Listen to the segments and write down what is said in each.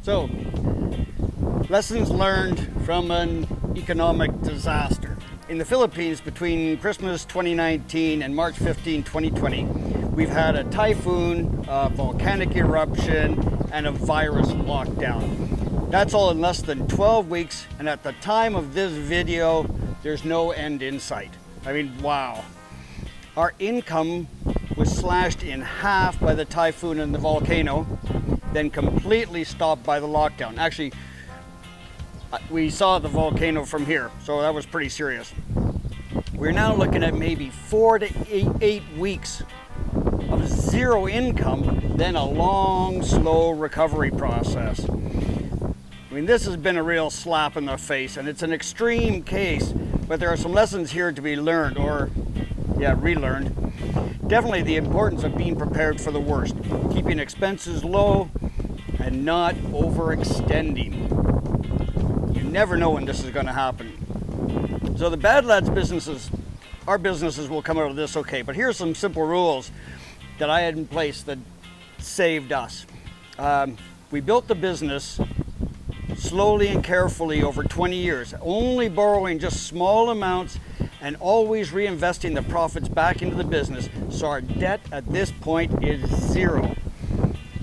So, lessons learned from an economic disaster. In the Philippines, between Christmas 2019 and March 15, 2020, we've had a typhoon, a volcanic eruption, and a virus lockdown. That's all in less than 12 weeks, and at the time of this video, there's no end in sight. I mean, wow. Our income was slashed in half by the typhoon and the volcano, then completely stopped by the lockdown. Actually, we saw the volcano from here, so that was pretty serious. We're now looking at maybe 4 to 8 weeks of zero income, then a long, slow recovery process. I mean, this has been a real slap in the face, and it's an extreme case, but there are some lessons here to be learned, or relearned. Definitely the importance of being prepared for the worst, keeping expenses low, and not overextending. You never know when this is going to happen. So the BADLADZ businesses, our businesses will come out of this okay, but here's some simple rules that I had in place that saved us. We built the business slowly and carefully over 20 years, only borrowing just small amounts and always reinvesting the profits back into the business, so our debt at this point is zero.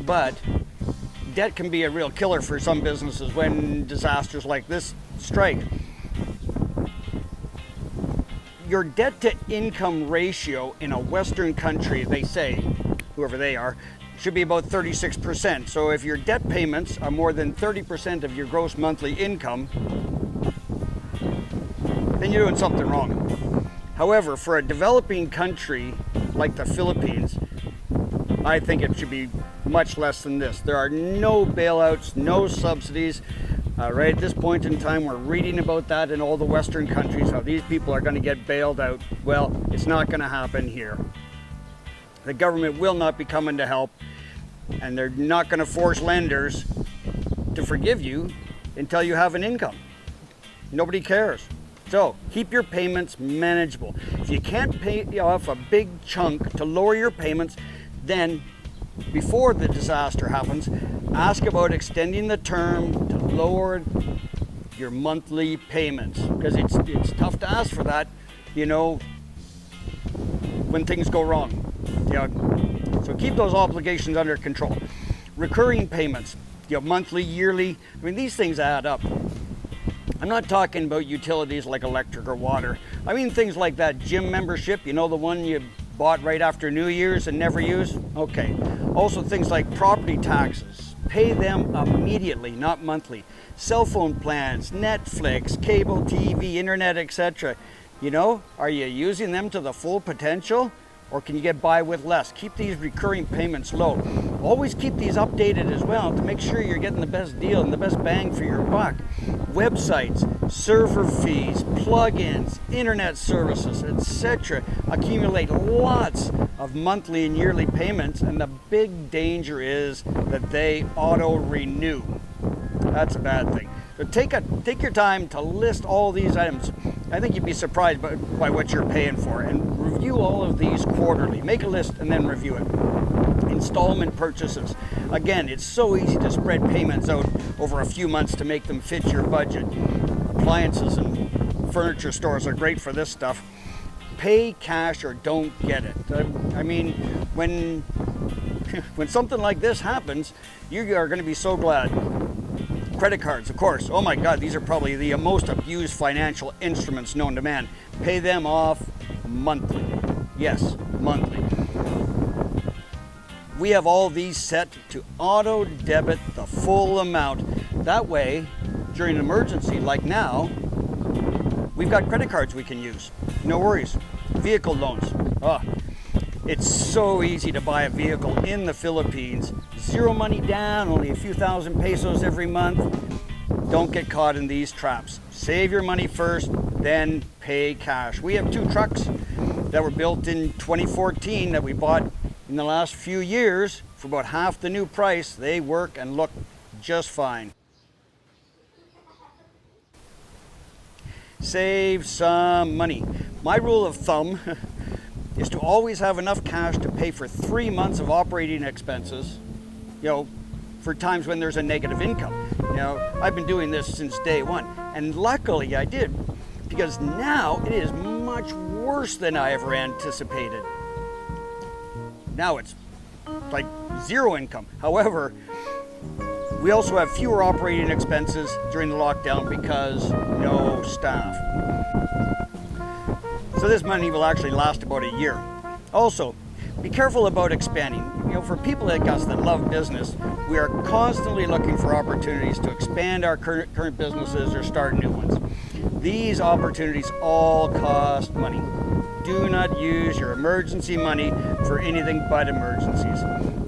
But debt can be a real killer for some businesses when disasters like this strike. Your debt to income ratio in a Western country, they say, whoever they are, should be about 36%. So if your debt payments are more than 30% of your gross monthly income, then you're doing something wrong. However, for a developing country like the Philippines, I think it should be much less than this. There are no bailouts, no subsidies. Right at this point in time, we're reading about that in all the Western countries, how these people are going to get bailed out. Well, it's not going to happen here. The government will not be coming to help, and they're not going to force lenders to forgive you until you have an income. Nobody cares. So keep your payments manageable. If you can't pay off a big chunk to lower your payments, then before the disaster happens, ask about extending the term to lower your monthly payments, because it's tough to ask for that, when things go wrong. So keep those obligations under control. Recurring payments, monthly, yearly, I mean, these things add up. I'm not talking about utilities like electric or water. I mean things like that gym membership, the one you bought right after New Year's and never used? Okay. Also things like property taxes. Pay them immediately, not monthly. Cell phone plans, Netflix, cable TV, internet, etc. Are you using them to the full potential? Or can you get by with less? Keep these recurring payments low. Always keep these updated as well to make sure you're getting the best deal and the best bang for your buck. Websites, server fees, plugins, internet services, etc. accumulate lots of monthly and yearly payments, and the big danger is that they auto-renew. That's a bad thing. So take your time to list all these items. I think you'd be surprised by what you're paying for, and review all of these quarterly. Make a list and then review it. Installment purchases. Again, it's so easy to spread payments out over a few months to make them fit your budget. Appliances and furniture stores are great for this stuff. Pay cash or don't get it. I mean, when something like this happens, you are going to be so glad. Credit cards, of course. Oh my God, these are probably the most abused financial instruments known to man. Pay them off monthly. Yes, monthly. We have all these set to auto debit the full amount. That way, during an emergency like now, we've got credit cards we can use. No worries. Vehicle loans. It's so easy to buy a vehicle in the Philippines. Zero money down, only a few thousand pesos every month. Don't get caught in these traps. Save your money first, then pay cash. We have 2 trucks that were built in 2014 that we bought in the last few years for about half the new price. They work and look just fine. Save some money. My rule of thumb is to always have enough cash to pay for 3 months of operating expenses, for times when there's a negative income. You know, I've been doing this since day one, and luckily I did, because now it is much worse than I ever anticipated. Now it's like zero income. However, we also have fewer operating expenses during the lockdown because no staff. So this money will actually last about a year. Also, be careful about expanding. You know, for people like us that love business, we are constantly looking for opportunities to expand our current businesses or start new ones. These opportunities all cost money. Do not use your emergency money for anything but emergencies.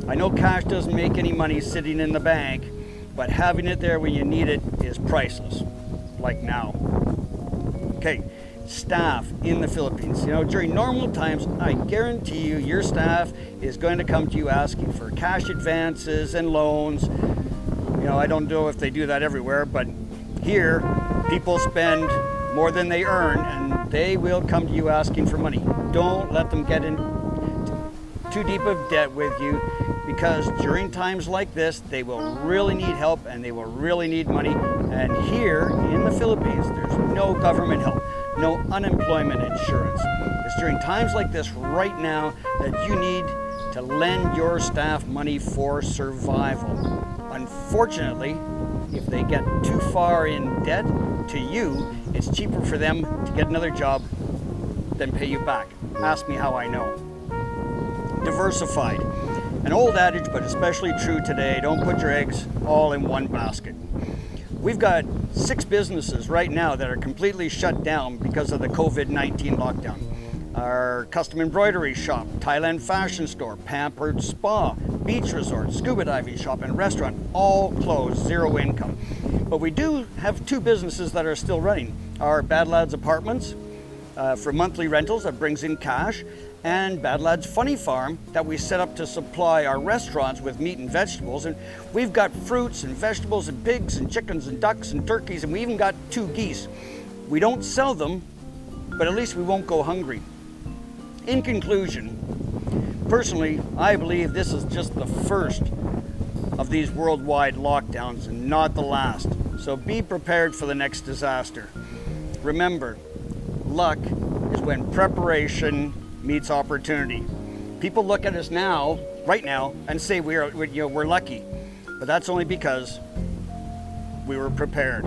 I know cash doesn't make any money sitting in the bank, but having it there when you need it is priceless, like now. Okay, staff in the Philippines. You know, during normal times, I guarantee you your staff is going to come to you asking for cash advances and loans. You know, I don't know if they do that everywhere, but here, people spend more than they earn, and they will come to you asking for money. Don't let them get in too deep of debt with you, because during times like this, they will really need help and they will really need money. And here in the Philippines, there's no government help, no unemployment insurance. It's during times like this right now that you need to lend your staff money for survival. Unfortunately, if they get too far in debt to you, it's cheaper for them to get another job than pay you back. Ask me how I know. Diversified. An old adage, but especially true today, don't put your eggs all in one basket. We've got 6 businesses right now that are completely shut down because of the COVID-19 lockdown. Our custom embroidery shop, Thailand fashion store, pampered spa, beach resort, scuba diving shop, and restaurant all closed, zero income. But we do have 2 businesses that are still running. Our BADLADZ apartments for monthly rentals that brings in cash, and BADLADZ Funny Farm that we set up to supply our restaurants with meat and vegetables. And we've got fruits and vegetables and pigs and chickens and ducks and turkeys, and we even got 2 geese. We don't sell them, but at least we won't go hungry. In conclusion, personally, I believe this is just the first of these worldwide lockdowns and not the last. So be prepared for the next disaster. Remember, luck is when preparation meets opportunity. People look at us now, right now, and say we're lucky, but that's only because we were prepared.